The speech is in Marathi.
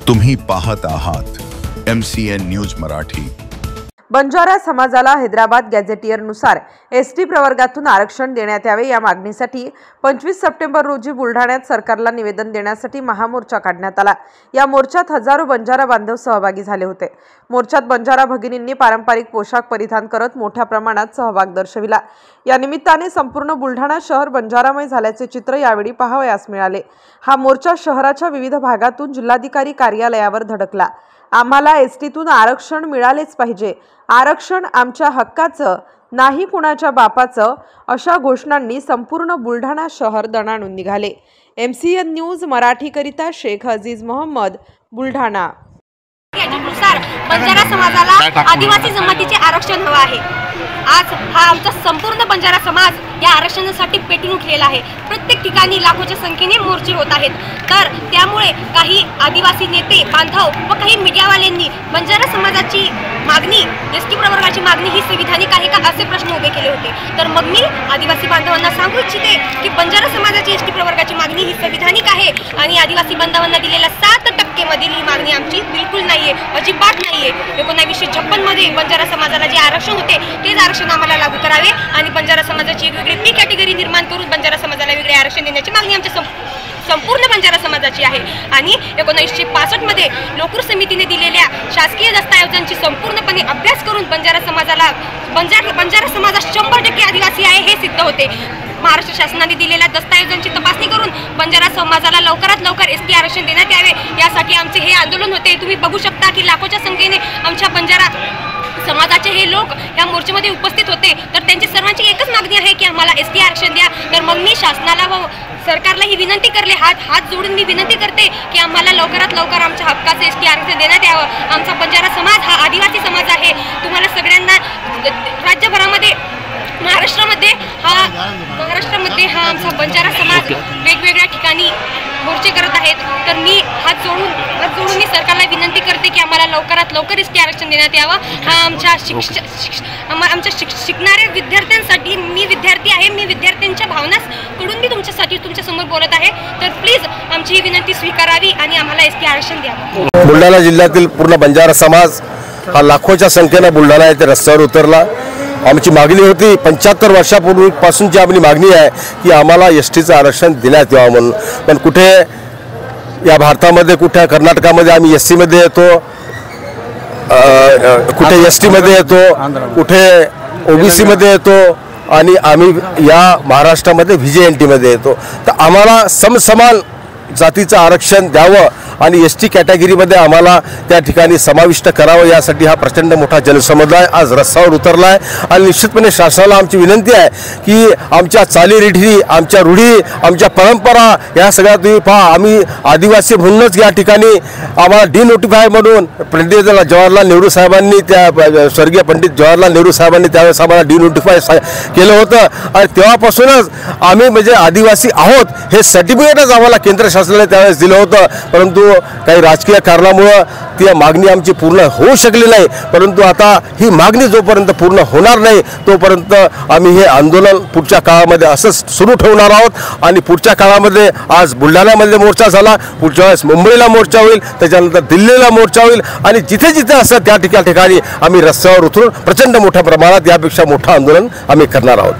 तुम्ही पाहत आहात MCN न्यूज मराठी। बंजारा समाजाला हैदराबाद गॅझेटियरनुसार एसटी प्रवर्गातून आरक्षण देण्यात यावे या मागणीसाठी 25 सप्टेंबर रोजी बुलढाण्यात सरकारला निवेदन देण्यासाठी महामोर्चा काढण्यात आला। या मोर्चात हजारो बंजारा बांधव सहभागी झाले होते। मोर्चात बंजारा भगिनींनी पारंपरिक पोशाख परिधान करत मोठ्या प्रमाणात सहभाग दर्शविला। या निमित्ताने संपूर्ण बुलढाणा शहर बंजारामय झाल्याचे चित्र यावेळी पाहावयास मिळाले। हा मोर्चा शहराच्या विविध भागातून जिल्हाधिकारी कार्यालयावर धडकला। आम्हाला एसटीतून आरक्षण मिळालेच पाहिजे, आरक्षण आमच्या हक्काचं नाही कुणाच्या बापाचं, अशा घोषणांनी संपूर्ण बुलढाणा शहर दणाणून निघाले। MCN न्यूज मराठी करिता शेख अजीज मोहम्मद, बुलढाणा। बंजारा समाजाला आदिवासी जमातीचे आरक्षण हवे आहे। आज हा आमचा संपूर्ण बंजारा समाज या आरक्षणासाठी पेटून उठलेला आहे। प्रत्येक ठिकाणी लाखोच्या संख्येने मोर्चे होत आहेत। तर त्यामुळे काही आदिवासी नेते बांधव व काही मीडियावाल्यांनी बंजारा समाजाची मागणी, एसटी प्रवर्गाची मागणी ही संविधानिक आहे का असे प्रश्न उभे केले होते। तर मग मी आदिवासी बांधवांना सांगू इच्छिते की बंजारा समाजाची एसटी प्रवर्गाची मागणी ही संविधानिक आहे आणि आदिवासी बांधवांना दिलेल्या 7% मधील ही मागणी आमची बिलकुल नाहीये, अजिबात नाहीये। 1956 मध्ये बंजारा समाजाला जे आरक्षण होते तेच आरक्षण आम्हाला लागू करावे आणि बंजारा समाजाची एक वेगळी बी कॅटेगरी निर्माण करून बंजारा समाजाला वेगळे आरक्षण देण्याची मागणी आमच्या संपूर्ण बंजारा समाजाची आहे। आणि 1965 मध्ये लोकूर समितीने दिलेल्या शासकीय दस्तऐवजांची संपूर्णपणे अभ्यास करून बंजारा समाज 100% आदिवासी आहे हे सिद्ध होते। महाराष्ट्र शासनाने दिलेल्या दस्तऐवजांची तपासणी करून बंजारा समाजाला लवकरात लवकर एसटी आरक्षण देण्यात यावे यासाठी आमचे हे आंदोलन होते। तुम्ही बघू शकता की लाखोच्या संख्येने आमच्या बंजारा समाजाचे हे लोक या मोर्चामध्ये उपस्थित होते। तर त्यांची सर्वांची एकच मागणी आहे की आम्हाला एसटी आरक्षण द्या। तर मग मी शासनाला व सरकारला ही विनंती करले, हात जोडून मी विनंती करते की आम्हाला लवकरात लवकर आमच्या हक्काचे एसटी आरक्षण देण्यात यावं। आमचा बंजारा समाज हा आदिवासी समाज आहे। तुम्हाला सगळ्यांना राज्यभरामध्ये महाराष्ट्रामध्ये हा आमचा बंजारा समाज वेगवेगळ्या ठिकाणी मोर्चे करत आहेत। तर मी हात जोडून मी सरकारला विनंती करते की आम्हाला लवकरात लवकर एसटी आरक्षण देण्यात यावं। हा आमच्या शिकणाऱ्या विद्यार्थ्यांसाठी, मी विद्यार्थी आहे, मी विद्यार्थ्यांच्या भावनांकडून मी तुमच्या समोर बोलत आहे। तर प्लीज आमची ही विनंती स्वीकारावी आणि आम्हाला एसटी आरक्षण द्यावं। बुलढाणा जिल्ह्यातील पूर्ण बंजारा समाज हा लाखोच्या संख्येने बुलढाणा येथे रस्त्यावर उतरला। आमची मागणी होती, 75 वर्षापूर्वीपासूनची आपली मागणी आहे की आम्हाला एसटीचं आरक्षण देण्यात यावं म्हणून। पण कुठे या भारतामध्ये, कुठे कर्नाटकामध्ये आम्ही एससी मध्ये येतो, कुठे एसटी मध्ये येतो, कुठे ओबीसी मध्ये येतो आणि आम्ही या महाराष्ट्रामध्ये VJNT मध्ये येतो। तर आम्हाला समसमान जातीचं आरक्षण द्यावं आणि एसटी कॅटेगरीमध्ये आम्हाला त्या ठिकाणी समाविष्ट करावं यासाठी हा प्रचंड मोठा जनसमुदाय आज रस्त्यावर उतरला आहे। आणि निश्चितपणे शासनाला आमची विनंती आहे की आमच्या चालीरीती, आमच्या रूढी, आमच्या परंपरा या सगळ्या तुम्ही पहा। आम्ही आदिवासी म्हणूनच या ठिकाणी आम्हाला डिनोटिफाय म्हणून पंडित जवाहरलाल नेहरू साहेबांनी, त्या स्वर्गीय पंडित जवाहरलाल नेहरू साहेबांनी त्यावेळेस आम्हाला डिनोटिफाय केलं होतं आणि तेव्हापासूनच आम्ही म्हणजे आदिवासी आहोत हे सर्टिफिकेटच आम्हाला केंद्र शासनाने त्यावेळेस दिलं होतं। परंतु काही राजकीय कारणामुळे ती मागणी आमची पूर्ण होऊ शकली नाही। परंतु आता ही मागणी जोपर्यंत पूर्ण होणार नाही तोपर्यंत आम्ही हे आंदोलन पुढच्या काळामध्ये असंच सुरू ठेवणार आहोत। आणि पुढच्या काळामध्ये आज बुलढाण्यामध्ये मोर्चा झाला, पुढच्या वेळेस मुंबईला मोर्चा होईल, त्याच्यानंतर दिल्लीला मोर्चा होईल आणि जिथे जिथे असं त्या ठिकाणी आम्ही रस्त्यावर उतरून प्रचंड मोठ्या प्रमाणात यापेक्षा मोठं आंदोलन आम्ही करणार आहोत।